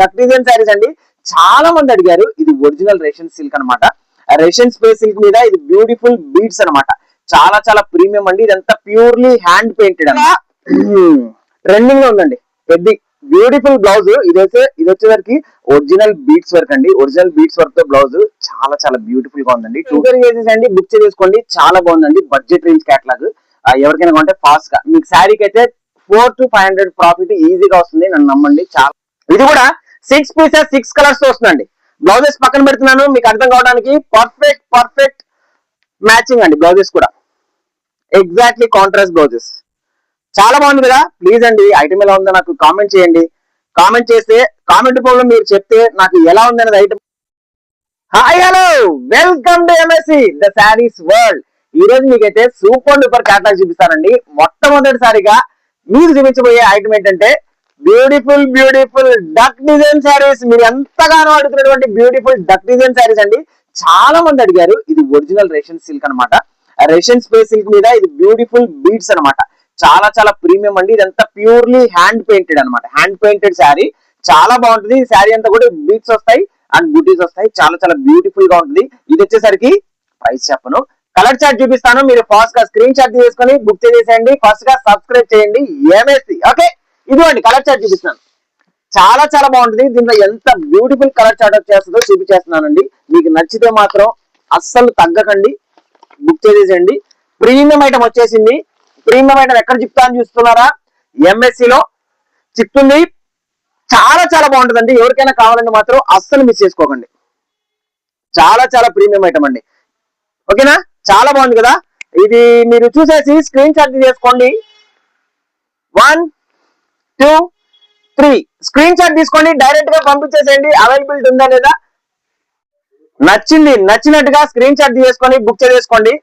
Duck design saris అండి. చాలా మంది అడిగారు. ఇది ఒరిజినల్ రేషన్ సిల్క్ అనమాట. రేషన్ స్పేస్ సిల్క్ మీద ఇది బ్యూటిఫుల్ బీడ్స్ అనమాట. చాలా చాలా ప్రీమియం అండి. ఇదంతా ప్యూర్లీ హ్యాండ్ పెయింటెడ్ అన్నమాట. ట్రెండింగ్ లో ఉందండి. పెద్ద బ్యూటిఫుల్ బ్లౌజ్ ఇది వచ్చేసరికి ఒరిజినల్ బీట్స్ వర్క్ అండి. ఒరిజినల్ బీట్స్ వర్క్ తో బ్లౌజ్ చాలా చాలా బ్యూటిఫుల్ గా ఉందండి. 2 కేజెస్ అండి. బుక్ చేసుకోండి. చాలా బాగుందండి. Budget range catalogue. ఎవరికైనా కొంటే ఫాస్ట్ గా మీకు శారీకి అయితే 400 to 500 ప్రాఫిట్ ఈజీగా వస్తుంది. నన్ను నమ్మండి. చాలా ఇది కూడా 6 పీసెస్ 6 కలర్స్ తో వస్తుందండి. బ్లౌజెస్ పక్కన పెడుతున్నాను మీకు అర్థం కావడానికి. పర్ఫెక్ట్ మ్యాచింగ్ అండి. బ్లౌజెస్ కూడా ఎగ్జాక్ట్లీ కాంట్రాస్ట్ బ్లౌజెస్. చాలా బాగుంది కదా. ప్లీజ్ అండి ఐటమ్ ఎలా ఉందో నాకు కామెంట్ చేయండి. కామెంట్ చేస్తే కామెంట్ రూపంలో మీరు చెప్తే నాకు ఎలా ఉంది అనేది item. Hi hello welcome to MSc the saris world. ఈ రోజు మీకైతే సూపర్ డూపర్ క్యాటలాగ్ చూపిస్తానండి. మొట్టమొదటిసారిగా మీకు చూపించబోయే ఐటమ్ ఏంటంటే బ్యూటిఫుల్ డక్ డిజైన్ శారీస్. మీరు ఎంతగానో అడుగుతున్నటువంటి బ్యూటిఫుల్ డక్ డిజైన్ శారీస్ అండి. చాలా మంది అడిగారు. ఇది ఒరిజినల్ రేషన్ సిల్క్ అనమాట. రేషన్ స్పేస్ సిల్క్ మీద ఇది బ్యూటిఫుల్ బీడ్స్ అనమాట. చాలా చాలా ప్రీమియం అండి. ఇదంతా ప్యూర్లీ హ్యాండ్ పెయింటెడ్ అనమాట. హ్యాండ్ పెయింటెడ్ శారీ చాలా బాగుంటుంది. ఈ శారీ అంతా కూడా బీడ్స్ వస్తాయి అండ్ బూటీస్ వస్తాయి. చాలా చాలా బ్యూటిఫుల్ గా ఉంటుంది. ఇది వచ్చేసరికి ప్రైస్ చెప్పను, కలర్ చార్ట్ చూపిస్తాను. మీరు ఫాస్ట్ గా స్క్రీన్ షాట్ తీసుకొని బుక్ చేసేయండి. ఫస్ట్ గా సబ్స్క్రైబ్ చేయండి ఎంఎస్సి. ఓకే, ఇదిగోండి కలర్ చార్ట్ చూపిస్తాను. చాలా చాలా బాగుంటుంది. దీంట్లో ఎంత బ్యూటిఫుల్ కలర్ చార్ట్ వచ్చేస్తుందో చూపించేస్తున్నానండి. మీకు నచ్చితే మాత్రం అస్సలు తగ్గకండి, బుక్ చేసేయండి. ప్రీమియం ఐటమ్ వచ్చేసింది. ప్రీమియం ఐటమ్ ఎక్కడ చెప్తా అని చూస్తున్నారా? ఎంఎస్సి లో చెప్తుంది. చాలా చాలా బాగుంటుందండి. ఎవరికైనా కావాలంటే మాత్రం అస్సలు మిస్ చేసుకోకండి. చాలా చాలా ప్రీమియం ఐటమ్ అండి. ఓకేనా? చాలా బాగుంది కదా. ఇది మీరు చూసేసి స్క్రీన్ షాట్ తీసుకోండి. 1 2 3 స్క్రీన్ షాట్ తీసుకోండి. డైరెక్ట్ గా పంపించేసేయండి. అవైలబిలిటీ ఉందా లేదా నచ్చినట్టుగా స్క్రీన్ షాట్ తీసుకొని బుక్ చేసుకోండి.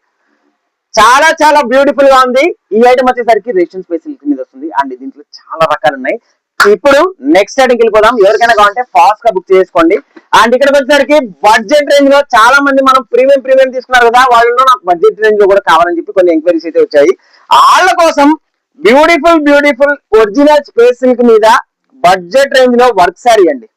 చాలా చాలా బ్యూటిఫుల్ గా ఉంది. ఈ ఐటమ్ వచ్చేసరికి రేషన్ స్పేస్ సిల్క్ మీద వస్తుంది అండ్ దీంట్లో చాలా రకాలు ఉన్నాయి. ఇప్పుడు నెక్స్ట్ ఐటమ్కి వెళ్ళిపోదాం. ఎవరికైనా కావాలంటే ఫాస్ట్ గా బుక్ చేసుకోండి. అండ్ ఇక్కడికి వచ్చేసరికి బడ్జెట్ రేంజ్ లో చాలా మంది మనం ప్రీమియం తీసుకున్నారు కదా, వాళ్ళలో నాకు బడ్జెట్ రేంజ్ లో కూడా కావాలని చెప్పి కొన్ని ఎంక్వైరీస్ అయితే వచ్చాయి. వాళ్ళ కోసం బ్యూటిఫుల్ ఒరిజినల్ స్పేస్ సిల్క్ మీద బడ్జెట్ రేంజ్ లో వర్క్ శారీ అండి.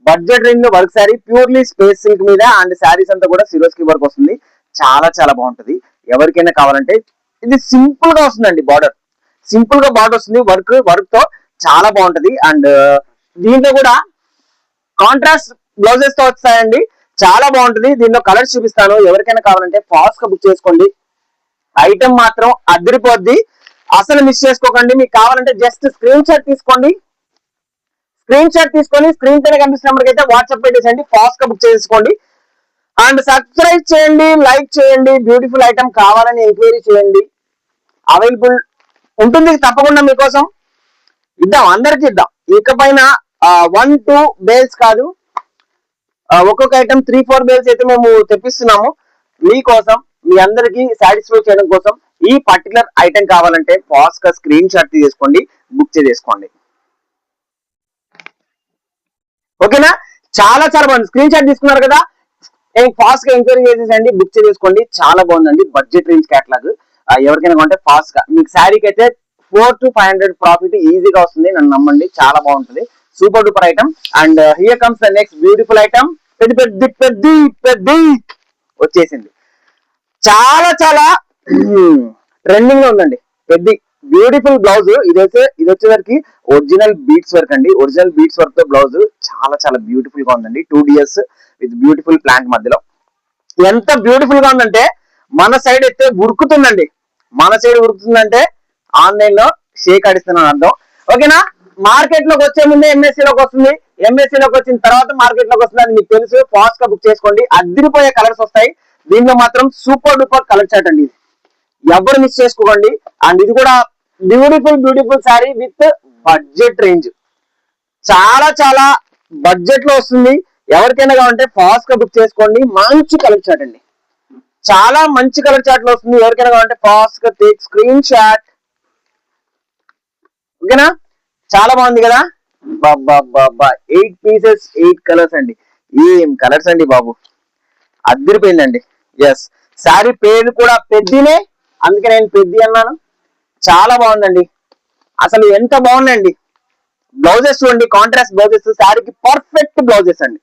బడ్జెట్ రేంజ్ లో work sari purely space silk మీద అండ్ శారీస్ అంతా కూడా సిరోస్కి వర్క్ వస్తుంది. చాలా చాలా బాగుంటది. ఎవరికైనా కావాలంటే ఇది సింపుల్ గా వస్తుందండి. సింపుల్ గా బార్డర్ వస్తుంది. వర్క్ తో చాలా బాగుంటది. అండ్ దీంట్లో కూడా కాంట్రాస్ట్ బ్లౌజెస్ తో వస్తాయండి. చాలా బాగుంటది. దీనిలో కలర్స్ చూపిస్తాను. ఎవరికైనా కావాలంటే ఫాస్ట్ గా బుక్ చేసుకోండి. ఐటమ్ మాత్రం అదిరిపోద్ది. అసలు మిస్ చేసుకోకండి. మీకు కావాలంటే జస్ట్ స్క్రీన్ షాట్ తీసుకోండి. స్క్రీన్ పైన కనిపిస్తున్న నెంబర్కి అయితే వాట్సాప్ పెట్టేసండి. ఫాస్ట్ గా బుక్ చేసుకోండి. అండ్ సబ్స్క్రైబ్ చేయండి, లైక్ చేయండి. బ్యూటిఫుల్ ఐటమ్ కావాలని ఎంక్వైరీ చేయండి. అవైలబుల్ ఉంటుంది తప్పకుండా మీకోసం. అందరికి ఇద్దాం. ఇకపైన 1 2 బేల్స్ కాదు, ఒక్కొక్క ఐటమ్ 3 4 బేల్స్ అయితే మేము తెప్పిస్తున్నాము మీకోసం, మీ అందరికి సాటిస్ఫై చేయడం కోసం. ఈ పర్టికులర్ ఐటమ్ కావాలంటే ఫాస్ట్ గా స్క్రీన్ షాట్ తీసుకోండి, బుక్ చేసుకోండి. ఓకేనా? చాలా చాలా బాగుంది. స్క్రీన్ షాట్ తీసుకున్నారు కదా, ఫాస్ట్ గా ఎంక్వైరీ చేసేసండి, బుక్ చేసుకోండి. చాలా బాగుందండి. Budget range catalogue. ఎవరికైనా కొంటే ఫాస్ట్ గా మీకు శారీకి అయితే 400 to 500 ప్రాఫిట్ ఈజీగా వస్తుంది. నన్ను నమ్మండి. చాలా బాగుంటుంది. Super duper item. And here comes the next beautiful item. పెద్ద వచ్చేసింది. చాలా చాలా ట్రెండింగ్ లో ఉందండి. పెద్ద బ్యూటిఫుల్ బ్లౌజ్ ఇది వచ్చేసరికి ఒరిజినల్ బీట్స్ వర్క్ అండి. ఒరిజినల్ బీట్స్ వర్క్ తో బ్లౌజ్ చాలా చాలా బ్యూటిఫుల్ గా ఉందండి. 2 DS విత్ బ్యూటిఫుల్ ప్లాంట్ మధ్యలో. ఎంత బ్యూటిఫుల్ గా ఉందంటే మన సైడ్ అయితే ఉరుకుతుందండి. ఆన్లైన్ లో షేక్ ఆడిస్తున్నాను అర్థం. ఓకేనా? మార్కెట్ లోకి వచ్చే ముందే ఎంఎస్సి లోకి వస్తుంది. ఎంఎస్సి లోకి వచ్చిన తర్వాత మార్కెట్ లోకి వస్తుంది. అది మీకు తెలుసు. ఫాస్ట్ గా బుక్ చేసుకోండి. అదిరిపోయే కలర్స్ వస్తాయి. దీనిలో మాత్రం సూపర్ డూపర్ కలర్ చార్ట్ అండి. ఇది ఎవరు మిస్ చేసుకోకండి. అండ్ ఇది కూడా beautiful sari with budget range. చాలా చాలా బడ్జెట్ లో వస్తుంది. ఎవరికైనా కావాలంటే ఫాస్ట్ గా బుక్ చేసుకోండి. మంచి కలర్ చార్ట్ అండి. చాలా మంచి కలర్ చార్ట్ లో వస్తుంది. ఎవరికైనా కావాలంటే ఫాస్ట్ గా టేక్ స్క్రీన్ షాట్. ఓకేనా? చాలా బాగుంది కదా. 8 పీసెస్ 8 కలర్స్ అండి. ఏం కలర్స్ అండి బాబు, అదిరిపోయిందండి. ఎస్, శారీ పేరు కూడా పెద్దనే, అందుకే నేను పెద్ద అన్నాను. చాలా బాగుందండి. అసలు ఎంత బాగుందండి. బ్లౌజెస్ చూడండి, కాంట్రాస్ట్ బ్లౌజెస్, శారీకి పర్ఫెక్ట్ బ్లౌజెస్ అండి.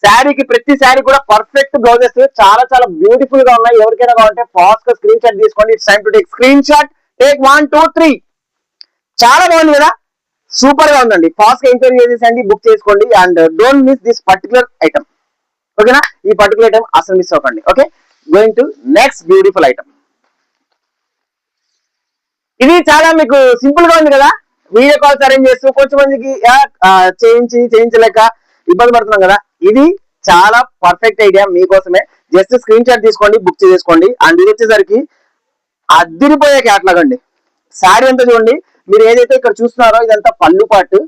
శారీకి ప్రతి శారీ కూడా పర్ఫెక్ట్ బ్లౌజెస్ చాలా చాలా బ్యూటిఫుల్ గా ఉన్నాయి. ఎవరికైనా కావాలంటే ఫాస్ట్ గా స్క్రీన్ షాట్ తీసుకోండి. It's time to take screen shot. Take 1 2 3. చాలా బాగుంది కదా, సూపర్ గా ఉందండి. ఫాస్ట్ గా ఎంక్వైరీ చేసేసండి, బుక్ చేసుకోండి. And don't miss this particular item. ఓకేనా, ఈ పర్టికులర్ ఐటమ్ అసలు మిస్ అవ్వకండి. Okay, going to next beautiful item. ఇది చాలా మీకు సింపుల్ గా ఉంది కదా, వీడియో కాల్స్ అరేంజ్ చేస్తూ కొంచెం మందికి చేయించలేక ఇబ్బంది పడుతున్నాం కదా, ఇది చాలా పర్ఫెక్ట్ ఐడియా మీకోసమే. జస్ట్ స్క్రీన్ షాట్ తీసుకోండి, బుక్ చేసుకోండి. అండ్ ఇది వచ్చేసరికి అదిరిపోయే క్యాట్లాగ్ అండి. శారీ అంతా చూడండి, మీరు ఏదైతే ఇక్కడ చూస్తున్నారో ఇదంతా పళ్ళు పాటు.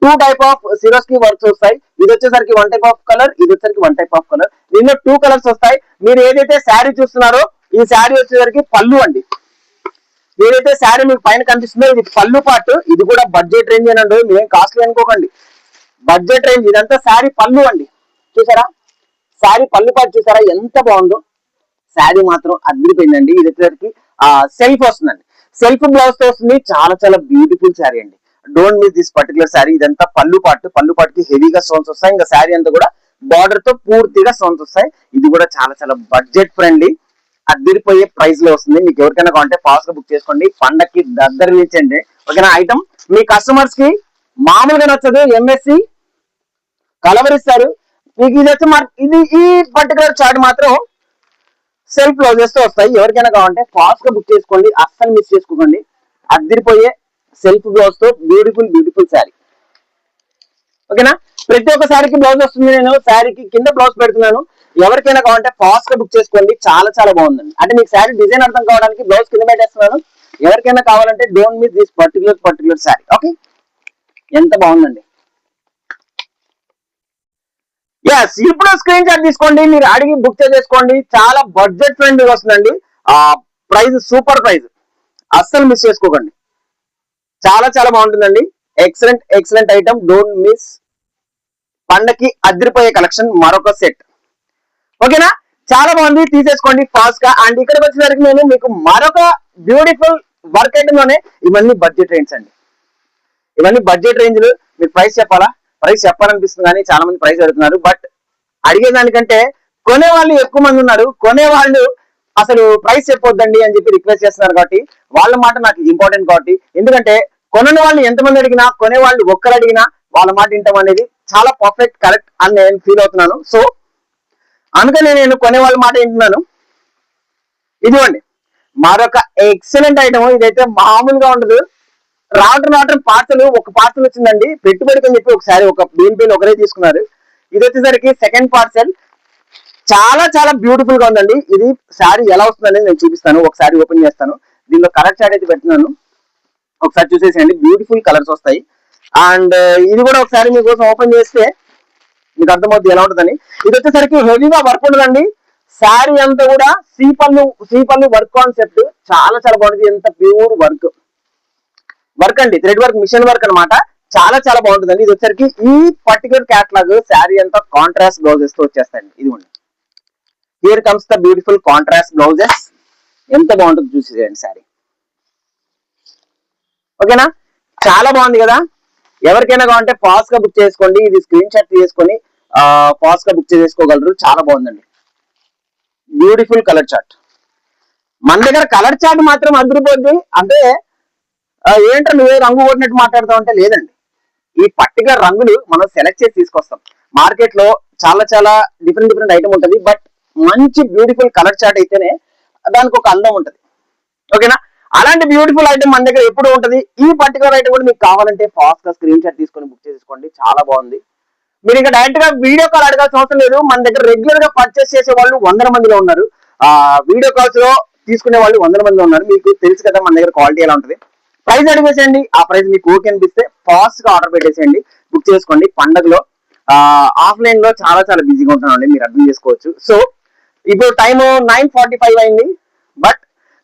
2 టైప్ ఆఫ్ సిరోస్కి వర్క్స్ వస్తాయి. ఇది వచ్చేసరికి 1 టైప్ ఆఫ్ కలర్, ఇది వచ్చేసరికి 1 టైప్ ఆఫ్ కలర్. దీనిలో 2 కలర్స్ వస్తాయి. మీరు ఏదైతే శారీ చూస్తున్నారో ఈ శారీ వచ్చేసరికి పళ్ళు అండి. ఏదైతే శారీ మీకు పైన కనిపిస్తుందో ఇది పళ్ళు పాటు. ఇది కూడా బడ్జెట్ రేంజ్ అండి, మీరేం కాస్ట్లీ అనుకోకండి, బడ్జెట్ రేంజ్. ఇదంతా శారీ పళ్ళు అండి. చూసారా, శారీ పళ్ళు పాటు చూసారా ఎంత బాగుందో. శారీ మాత్రం అదిరిపోయిందండి. ఇది వచ్చేసరికి సెల్ఫ్ వస్తుందండి, సెల్ఫ్ బ్లౌజ్ తో వస్తుంది. చాలా చాలా బ్యూటిఫుల్ శారీ అండి. Don't miss this particular sari. ఇదంతా పళ్ళు పాటు, పళ్ళు పాటుకి హెవీగా స్టోన్స్ వస్తాయి. ఇంకా శారీ అంతా కూడా బార్డర్ తో పూర్తిగా స్టోన్స్ వస్తాయి. ఇది కూడా చాలా చాలా బడ్జెట్ ఫ్రెండ్లీ, అదిరిపోయే ప్రైస్ లో వస్తుంది. మీకు ఎవరికైనా కావాలంటే ఫాస్ట్ గా బుక్ చేసుకోండి, పండక్కి దగ్గర నిలిచండి. ఓకేనా, ఐటమ్ మీ కస్టమర్స్ కి మామూలుగా నచ్చదు, ఎంఎస్సి కలవరిస్తారు మీకు. ఇది వచ్చి ఇది ఈ పర్టికులర్ చార్ట్ మాత్రం సెల్ఫ్ బ్లౌజెస్ తో వస్తాయి. ఎవరికైనా కావాలంటే ఫాస్ట్ గా బుక్ చేసుకోండి, అస్సలు మిస్ చేసుకోకండి. అదిరిపోయే సెల్ఫ్ బ్లౌజ్ తో బ్యూటిఫుల్ బ్యూటిఫుల్ శారీ. ఓకేనా, ప్రతి ఒక్క శారీకి బ్లౌజ్ వస్తుంది. నేను శారీకి కింద బ్లౌజ్ పెడుతున్నాను. ఎవరికైనా కావాలంటే ఫాస్ట్ గా బుక్ చేసుకోండి. చాలా చాలా బాగుందండి. అంటే మీకు శారీ డిజైన్ అర్థం కావడానికి బ్లౌజ్ కింద పెట్టేస్తున్నాను. ఎవరికైనా కావాలంటే don't miss this particular sari. Okay, ఎంత బాగుందండి. ఎస్, ఇప్పుడు స్క్రీన్ షాట్ తీసుకోండి, మీరు అడిగి బుక్ చేసుకోండి. చాలా బడ్జెట్ ఫ్రెండ్లీ వస్తుందండి. ప్రైస్ సూపర్ ప్రైస్, అస్సలు మిస్ చేసుకోకండి. చాలా చాలా బాగుంటుందండి. Excellent excellent item, don't miss. పండకి అదిరిపోయే కలెక్షన్, మరొక సెట్. ఓకేనా, చాలా బాగుంది, తీసేసుకోండి ఫాస్ట్ గా. అండ్ ఇక్కడికి వచ్చేసరికి నేను మీకు మరొక బ్యూటిఫుల్ వర్క్ ఐటమ్ లోనే, ఇవన్నీ బడ్జెట్ రేంజ్ అండి. ఇవన్నీ బడ్జెట్ రేంజ్లు. మీకు ప్రైస్ చెప్పాలా, ప్రైస్ చెప్పాలనిపిస్తుంది కానీ చాలా మంది ప్రైస్ అడుగుతున్నారు. బట్ అడిగేదానికంటే కొనే వాళ్ళు ఎక్కువ మంది ఉన్నారు. కొనే వాళ్ళు అసలు ప్రైస్ చెప్పొద్దండి అని చెప్పి రిక్వెస్ట్ చేస్తున్నారు. కాబట్టి వాళ్ళ మాట నాకు ఇంపార్టెంట్. కాబట్టి ఎందుకంటే కొనని వాళ్ళు ఎంతమంది అడిగినా, కొనే వాళ్ళు ఒక్కరు అడిగినా వాళ్ళ మాట వింటాం అనేది చాలా పర్ఫెక్ట్ కరెక్ట్ అని నేను ఫీల్ అవుతున్నాను. సో అందుకనే నేను కొనే వాళ్ళ మాట వింటున్నాను. ఇదిగోండి మరొక ఎక్సలెంట్ ఐటమ్. ఇదైతే మామూలుగా ఉండదు. రావటం పార్సల్, ఒక పార్సల్ వచ్చిందండి. పెట్టుబడికి అని చెప్పి ఒకసారి ఒక బీఎన్పీలు ఒకరే తీసుకున్నారు. ఇది వచ్చేసరికి సెకండ్ పార్సల్. చాలా చాలా బ్యూటిఫుల్ గా ఉందండి. ఇది శారీ ఎలా వస్తుందనేది నేను చూపిస్తాను. ఒకసారి ఓపెన్ చేస్తాను. దీనిలో కలర్ చార్ట్ అయితే పెడుతున్నాను, ఒకసారి చూసేసేయండి. బ్యూటిఫుల్ కలర్స్ వస్తాయి. అండ్ ఇది కూడా ఒకసారి మీకోసం ఓపెన్ చేస్తే మీకు అర్థమవుతుంది ఎలా ఉంటుందని. ఇది వచ్చేసరికి హెవీగా వర్క్ ఉండదండి. శారీ అంతా కూడా సీపల్లు వర్క్ కాన్సెప్ట్. చాలా చాలా బాగుంటుంది. ఎంత ప్యూర్ వర్క్ అండి, థ్రెడ్ వర్క్, మిషన్ వర్క్ అనమాట. చాలా చాలా బాగుంటుందండి. ఇది వచ్చరికి ఈ పర్టికులర్ క్యాట్లాగ్ శారీ అంతా కాంట్రాస్ట్ బ్లౌజెస్ తో వచ్చేస్తాయండి. ఇదిగోండి, here comes the beautiful contrast blouses. ఎంత బాగుంటుంది చూసేయండి శారీ. ఓకేనా, చాలా బాగుంది కదా. ఎవరికైనా కావాలంటే ఫాస్ట్ గా బుక్ చేసుకోండి. ఇది స్క్రీన్ షాట్ తీసుకొని ఫాస్ట్ గా బుక్ చేసుకోగలరు. చాలా బాగుందండి, బ్యూటిఫుల్ కలర్ చార్ట్. మన దగ్గర కలర్ చార్ట్ మాత్రం అదిరిపోద్ది. అంటే ఏంటో నువ్వే రంగు కొట్టినట్టు మాట్లాడుతావు అంటే, లేదండి, ఈ పర్టికులర్ రంగులు మనం సెలెక్ట్ చేసి తీసుకొస్తాం. మార్కెట్ లో చాలా చాలా డిఫరెంట్ ఐటమ్ ఉంటుంది. బట్ మంచి బ్యూటిఫుల్ కలర్ చార్ట్ అయితేనే దానికి ఒక అందం ఉంటుంది. ఓకేనా, అలాంటి బ్యూటిఫుల్ ఐటమ్ మన దగ్గర ఎప్పుడు ఉంటుంది. ఈ పర్టికులర్ ఐటమ్ కూడా మీకు కావాలంటే ఫాస్ట్ గా స్క్రీన్ షాట్ తీసుకొని బుక్ చేసుకోండి. చాలా బాగుంది. మీరు ఇంకా డైరెక్ట్ గా వీడియో కాల్ అడగాల్సిన అవసరం లేదు. మన దగ్గర రెగ్యులర్ గా పర్చేస్ చేసే వాళ్ళు 100 మందిలో ఉన్నారు. వీడియో కాల్స్ లో తీసుకునే వాళ్ళు 100 మందిలో ఉన్నారు. మీకు తెలుసు కదా మన దగ్గర క్వాలిటీ ఎలా ఉంటుంది. ప్రైస్ అడిగేసేయండి. ఆ ప్రైస్ మీకు ఓకే అనిపిస్తే ఫాస్ట్ గా ఆర్డర్ పెట్టేసేయండి, బుక్ చేసుకోండి. పండగలో ఆఫ్లైన్ లో చాలా చాలా బిజీగా ఉంటున్నామండి, మీరు అర్థం చేసుకోవచ్చు. సో ఇప్పుడు టైం 9:45 అయింది. బట్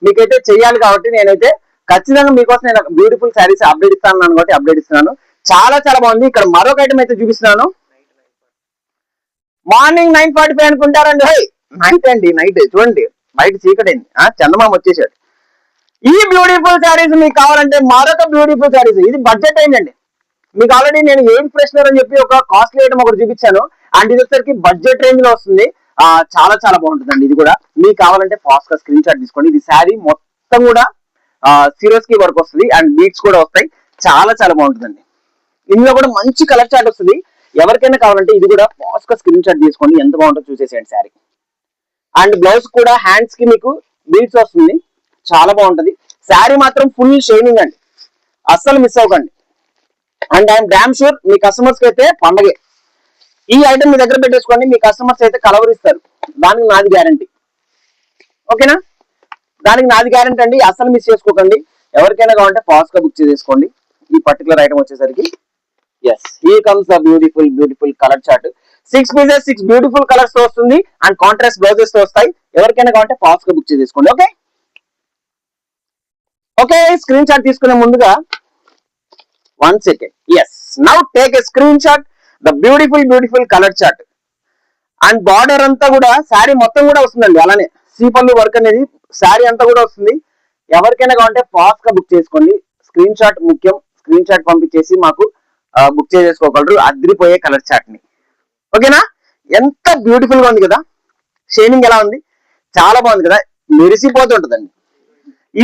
మీకైతే చెయ్యాలి కాబట్టి నేనైతే ఖచ్చితంగా మీకోసం నేను బ్యూటిఫుల్ శారీస్ అప్డేట్ ఇస్తాను కాబట్టి అప్డేట్ ఇస్తున్నాను. చాలా చాలా బాగుంది. ఇక్కడ మరొక ఐటమ్ అయితే చూపిస్తున్నాను. మార్నింగ్ 9:45 అనుకుంటారండి. హై, నైట్ అండి, నైట్ చూడండి, బయట చీకటైంది, చందమామ వచ్చేసాడు. ఈ బ్యూటిఫుల్ శారీస్ మీకు కావాలంటే మరొక బ్యూటిఫుల్ శారీస్. ఇది బడ్జెట్ అయిందండి. మీకు ఆల్రెడీ నేను ఎయిర్ ఫ్రెషనర్ అని చెప్పి ఒక కాస్ట్లీ ఐటమ్ ఒకటి చూపించాను. అండ్ ఇది వచ్చేసరికి బడ్జెట్ రేంజ్ లో వస్తుంది. చాలా చాలా బాగుంటుందండి. ఇది కూడా మీకు కావాలంటే ఫాస్ట్ గా స్క్రీన్ షాట్ తీసుకోండి. ఇది శారీ మొత్తం కూడా సీరియస్ కి వర్క్ వస్తుంది అండ్ బీట్స్ కూడా వస్తాయి. చాలా చాలా బాగుంటుందండి. ఇందులో కూడా మంచి కలర్ చార్ట్ వస్తుంది. ఎవరికైనా కావాలంటే ఇది కూడా ఫాస్ట్ గా స్క్రీన్ షాట్ తీసుకోండి. ఎంత బాగుంటుందో చూసేసేయండి శారీ. అండ్ బ్లౌజ్ కూడా హ్యాండ్స్ కి మీకు బీట్స్ వస్తుంది. చాలా బాగుంటది. శారీ మాత్రం ఫుల్ షైనింగ్ అండి, అస్సలు మిస్ అవ్వకండి. And I'm damn sure me customers కి అయితే పండగే. ఈ ఐటమ్ మీ దగ్గర పెట్టేసుకోండి, మీ కస్టమర్స్ అయితే కలవరిస్తారు. దానికి నాది గ్యారంటీ. ఓకేనా? దానికి నాది గ్యారంటీ అండి, అస్సలు మిస్ చేసుకోకండి. ఎవరికైనా కావాలంటే ఫాస్ట్ గా బుక్ చేసేసుకోండి. ఈ పర్టికులర్ ఐటమ్ వచ్చేసరికి yes here comes the beautiful beautiful colour chart. 6 pieces 6 beautiful colours తో వస్తుంది అండ్ కాంట్రాస్ట్ బ్లౌజెస్ తో వస్తాయి. ఎవరికైనా కావాలంటే ఫాస్ట్ గా బుక్ చేసేసుకోండి. ఓకే ఓకే స్క్రీన్ షాట్ తీసుకునే ముందుగా 1 second. Yes, now take a screenshot the beautiful beautiful color chart. And border అంతా కూడా శారీ మొత్తం కూడా వస్తుందండి. అలానే సీపల్లు వర్క్ అనేది శారీ అంతా కూడా వస్తుంది. ఎవరికైనా కావాలంటే ఫాస్ట్ గా బుక్ చేసుకోండి. స్క్రీన్ షాట్ ముఖ్యం. స్క్రీన్ షాట్ పంపించేసి మాకు బుక్ చేసేసుకోగలరు అదిరిపోయే కలర్ చార్ట్ ని. ఓకేనా? ఎంత బ్యూటిఫుల్ గా ఉంది కదా, షైనింగ్ ఎలా ఉంది, చాలా బాగుంది కదా, మెరిసిపోతుంటదండి.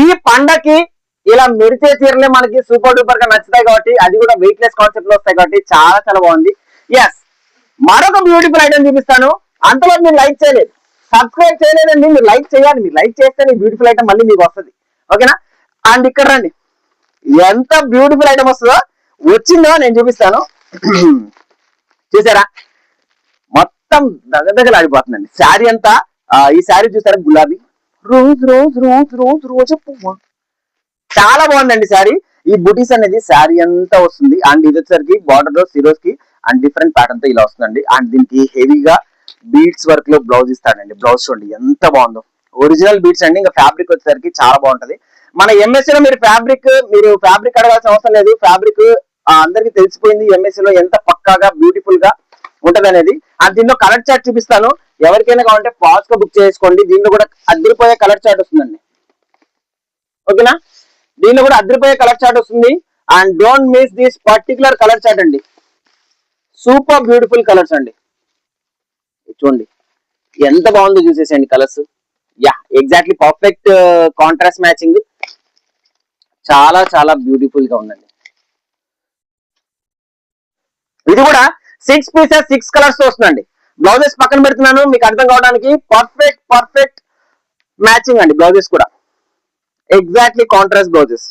ఈ పండకి ఇలా మెరిసే చీరలే మనకి సూపర్ డూపర్ గా నచ్చుతాయి కాబట్టి, అది కూడా వెయిట్ లెస్ కాన్సెప్ట్ లో వస్తాయి కాబట్టి చాలా చాలా బాగుంది. ఎస్, మరొక బ్యూటిఫుల్ ఐటమ్ చూపిస్తాను. అంతలో మీరు లైక్ చేయలేదు, సబ్స్క్రైబ్ చేయలేదండి. మీరు లైక్ చేయాలి. మీరు లైక్ చేస్తే బ్యూటిఫుల్ ఐటమ్ మళ్ళీ మీకు వస్తుంది. ఓకేనా? అండ్ ఇక్కడ రండి, ఎంత బ్యూటిఫుల్ ఐటమ్ వస్తుందో వచ్చిందో నేను చూపిస్తాను. చూసారా, మొత్తం దగదగలాడిపోతుందండి శారీ అంతా. ఈ శారీ చూసారా, గులాబీ రోజ్ రోజ్ రోజ్ రోజ్ రోజు పువ్వు. చాలా బాగుందండి శారీ. ఈ బుటీస్ అనేది శారీ అంతా వస్తుంది. అండ్ ఇది వచ్చేసరికి బార్డర్ లో సిరోస్ కి అండ్ డిఫరెంట్ ప్యాటర్న్ తో ఇలా వస్తుందండి. అండ్ దీనికి హెవీగా బీడ్స్ వర్క్ లో బ్లౌజ్ ఇస్తాడండి. బ్లౌజ్ చూడండి ఎంత బాగుందో, ఒరిజినల్ బీడ్స్ అండి. ఇంకా ఫ్యాబ్రిక్ వచ్చేసరికి చాలా బాగుంటది. మన ఎంఎస్సీ లో మీరు ఫ్యాబ్రిక్ అడగాల్సిన అవసరం లేదు. ఫ్యాబ్రిక్ అందరికి తెలిసిపోయింది ఎంఎస్సీ లో ఎంత పక్కాగా బ్యూటిఫుల్ గా ఉంటది అనేది. అండ్ దీనిలో కలర్ చార్ట్ చూపిస్తాను. ఎవరికైనా కావాలంటే ఫాస్ట్ గా బుక్ చేసుకోండి. దీనిలో కూడా అదిరిపోయే కలర్ చార్ట్ వస్తుందండి. ఓకేనా? దీనిలో కూడా అదిరిపోయే కలర్ చార్ట్ వస్తుంది. And don't miss this particular colour chart అండి. సూపర్ బ్యూటిఫుల్ కలర్స్ అండి. చూడండి ఎంత బాగుందో చూసేసేయండి colours. Yeah, exactly perfect contrast matching. చాలా చాలా బ్యూటిఫుల్ గా ఉందండి. ఇది కూడా 6 పీసెస్ 6 కలర్స్ తో వస్తుందండి. బ్లౌజెస్ పక్కన పెడుతున్నాను మీకు అర్థం కావడానికి. పర్ఫెక్ట్ మ్యాచింగ్ అండి. బ్లౌజెస్ కూడా ఎగ్జాక్ట్లీ కాంట్రాస్ట్ బ్లౌజెస్.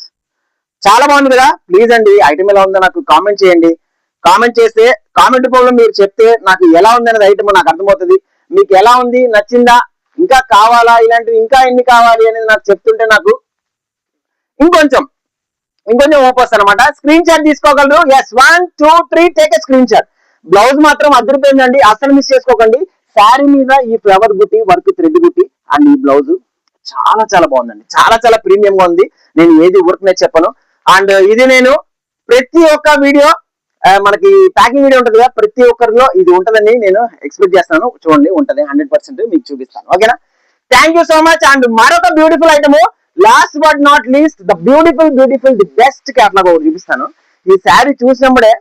చాలా బాగుంది కదా. ప్లీజ్ అండి, ఐటమ్ ఎలా ఉందో నాకు కామెంట్ చేయండి. కామెంట్ చేస్తే కామెంట్ రూపంలో మీరు చెప్తే నాకు ఎలా ఉంది అనేది ఐటమ్ నాకు అర్థమవుతుంది. మీకు ఎలా ఉంది, నచ్చిందా, ఇంకా కావాలా, ఇలాంటివి ఇంకా ఎన్ని కావాలి అనేది నాకు చెప్తుంటే నాకు ఇంకొంచెం ఊపు వస్తుంది అనమాట. స్క్రీన్ షాట్ తీసుకోగలరు. Yes, 1 2 3 take a screenshot. Blouse మాత్రం అదిరిపోయిందండి, అసలు మిస్ చేసుకోకండి. శారీ మీద ఈ ఫ్లవర్ బుట్టి వర్క్, థ్రెడ్ బుట్టి అండ్ ఈ బ్లౌజ్ చాలా చాలా బాగుందండి. చాలా చాలా ప్రీమియం గా ఉంది. నేను ఏది ఊరికి చెప్పను. అండ్ ఇది నేను ప్రతి ఒక్క వీడియో మనకి ప్యాకింగ్ వీడియో ఉంటుంది కదా, ప్రతి ఒక్కరిలో ఇది ఉంటుందని నేను ఎక్స్పెక్ట్ చేస్తాను. చూడండి, ఉంటది 100% మీకు చూపిస్తాను. ఓకేనా? Thank you so much. And మరొక beautiful item, last but not least, the beautiful the best catalogue ఒకటి చూపిస్తాను. ఈ శారీ చూసినప్పుడే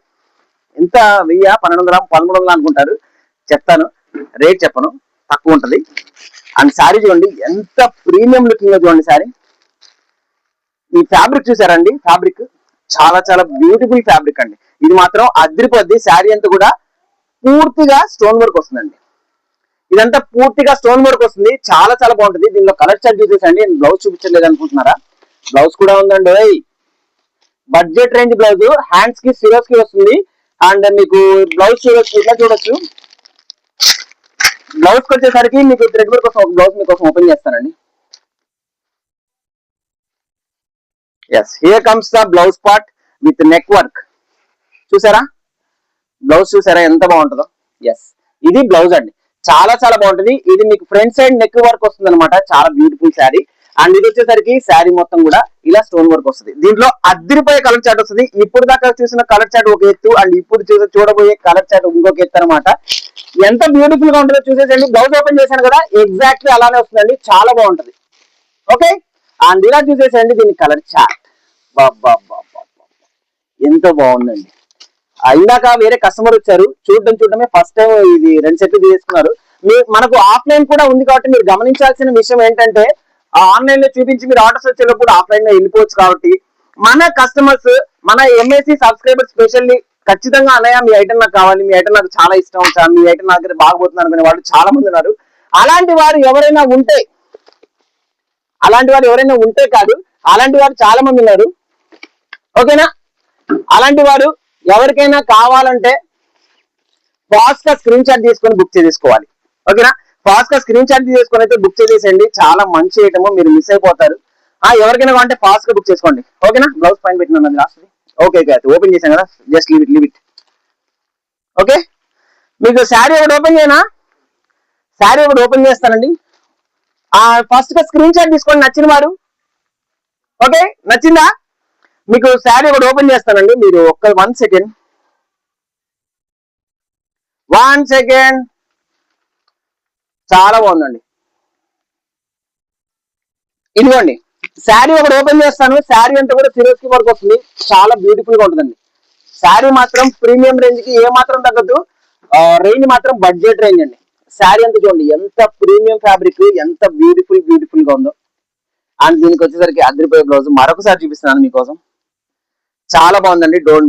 ఎంత 1000, 1200, 1300 అనుకుంటారు. చెప్తాను, రేట్ చెప్పను, తక్కువ ఉంటది. అండ్ శారీ చూడండి ఎంత ప్రీమియం లుకింగ్ లో చూడండి శారీ. ఈ ఫ్యాబ్రిక్ చూసారండి, ఫ్యాబ్రిక్ చాలా చాలా బ్యూటిఫుల్ ఫ్యాబ్రిక్ అండి. ఇది మాత్రం అదిరిపోద్ది. శారీ అంతా కూడా పూర్తిగా స్టోన్ వర్క్ వస్తుందండి. ఇదంతా పూర్తిగా స్టోన్ వర్క్ వస్తుంది. చాలా చాలా బాగుంటుంది. దీనిలో కలర్ చార్ట్ చూసేసండి. నేను బ్లౌజ్ చూపించలేదు అనుకుంటున్నారా, బ్లౌజ్ కూడా ఉందండి. బడ్జెట్ రేంజ్ బ్లౌజ్, హ్యాండ్స్ కి సిరోస్ కి వస్తుంది. అండ్ మీకు బ్లౌజ్ చూడొచ్చు, ఇట్లా చూడొచ్చు. బ్లౌజ్ వచ్చేసరికి మీకు థ్రెడ్ వర్క్ కోసం ఒక బ్లౌజ్ మీకోసం ఓపెన్ చేస్తానండి. Yes, here comes the blouse part with neck work. చూసారా బ్లౌజ్, చూసారా ఎంత బాగుంటుందో. ఎస్, ఇది బ్లౌజ్ అండి. చాలా చాలా బాగుంటుంది. ఇది మీకు ఫ్రంట్ సైడ్ నెక్ వర్క్ వస్తుంది అనమాట. చాలా బ్యూటిఫుల్ శారీ. అండ్ ఇది వచ్చేసరికి శారీ మొత్తం కూడా ఇలా స్టోన్ వర్క్ వస్తుంది. దీంట్లో అదిరిపోయే కలర్ చార్ట్ వస్తుంది. ఇప్పుడు దాకా చూసిన కలర్ చార్ట్ ఒక ఎత్తు, అండ్ ఇప్పుడు చూడబోయే కలర్ చార్ట్ ఇంకొక ఎత్తు అనమాట. ఎంత బ్యూటిఫుల్ గా ఉంటుందో చూసేసండి. బ్లౌజ్ ఓపెన్ చేశాను కదా, ఎగ్జాక్ట్లీ అలానే వస్తుందండి. చాలా బాగుంటది. ఓకే, అండ్ ఇలా చూసేసండి దీని కలర్ చార్ట్. బాబా ఎంత బాగుందండి. ఇందాక వేరే కస్టమర్ వచ్చారు, చూడడమే ఫస్ట్ టైం ఇది 2 సెట్లు తీసుకున్నారు. మనకు ఆఫ్లైన్ కూడా ఉంది కాబట్టి మీరు గమనించాల్సిన విషయం ఏంటంటే ఆన్లైన్ లో చూపించి మీరు ఆర్డర్స్ వచ్చేటప్పుడు ఆఫ్లైన్ లో వెళ్ళిపోవచ్చు. కాబట్టి మన కస్టమర్స్, మన ఎంఏసి సబ్స్క్రైబర్ స్పెషల్లీ ఖచ్చితంగా అన్నయ్య మీ ఐటమ్ నాకు కావాలి, మీ ఐటమ్ నాకు చాలా ఇష్టం, మీ ఐటమ్ నా దగ్గర బాగపోతుంది అనుకునే వాళ్ళు చాలా మంది ఉన్నారు. అలాంటి వారు ఎవరైనా ఉంటే కాదు, అలాంటి వారు చాలా మంది ఉన్నారు. ఓకేనా? అలాంటి వారు ఎవరికైనా కావాలంటే ఫాస్ట్ గా స్క్రీన్ షాట్ తీసుకొని బుక్ చేసుకోవాలి. ఓకేనా? ఫాస్ట్ గా స్క్రీన్ షాట్ తీసుకొని అయితే బుక్ చేసేయండి. చాలా మంచి ఐటమ్, మీరు మిస్ అయిపోతారు. ఎవరికైనా కావాలంటే ఫాస్ట్ గా బుక్ చేసుకోండి. ఓకేనా? బ్లౌజ్ పైన పెట్టినాను లాస్ట్. ఓకే ఓపెన్ చేశాను కదా, జస్ట్ లీవ్ ఇట్. ఓకే, మీకు శారీ ఒకటి ఓపెన్ చేయనా? శారీ ఒకటి ఓపెన్ చేస్తానండి. ఫస్ట్ గా స్క్రీన్ షాట్ తీసుకోండి నచ్చిన వారు. ఓకే, నచ్చిందా? మీకు శారీ ఒకటి ఓపెన్ చేస్తానండి. మీరు ఒక్క 1 సెకండ్. చాలా బాగుందండి. ఇదిగోండి శారీ ఒకటి ఓపెన్ చేస్తాను. శారీ అంతా కూడా సిరోస్కి వర్క్ వస్తుంది, చాలా బ్యూటిఫుల్ గా ఉంటుందండి. శారీ మాత్రం ప్రీమియం రేంజ్ కి ఏ మాత్రం తగ్గదు. రేంజ్ మాత్రం బడ్జెట్ రేంజ్ అండి. శారీ అంతా చూడండి ఎంత ప్రీమియం ఫ్యాబ్రిక్, ఎంత బ్యూటిఫుల్ గా ఉందో. అండ్ దీనికి వచ్చేసరికి అదిరిపోయే బ్లౌజ్ మరొకసారి చూపిస్తున్నాను మీకోసం. చాలా బాగుందండి. Don't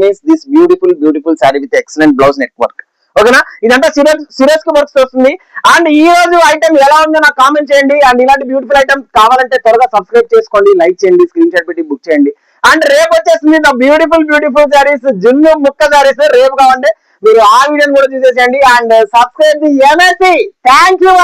miss this beautiful sari with excellent blouse network. ఓకేనా? ఇదంతా సిరోస్ కి వర్క్స్ వస్తుంది. అండ్ ఈ రోజు ఐటమ్ ఎలా ఉందో నాకు కామెంట్ చేయండి. అండ్ ఇలాంటి బ్యూటిఫుల్ ఐటమ్ కావాలంటే త్వరగా సబ్స్క్రైబ్ చేసుకోండి, లైక్ చేయండి, స్క్రీన్ షాట్ పెట్టి బుక్ చేయండి. అండ్ రేపు వచ్చేసింది బ్యూటిఫుల్ శారీస్, జున్ను ముక్క శారీస్ రేపు కావాలంటే మీరు ఆ వీడియోని కూడా చూసేసేయండి. And subscribe the MSc. Thank you.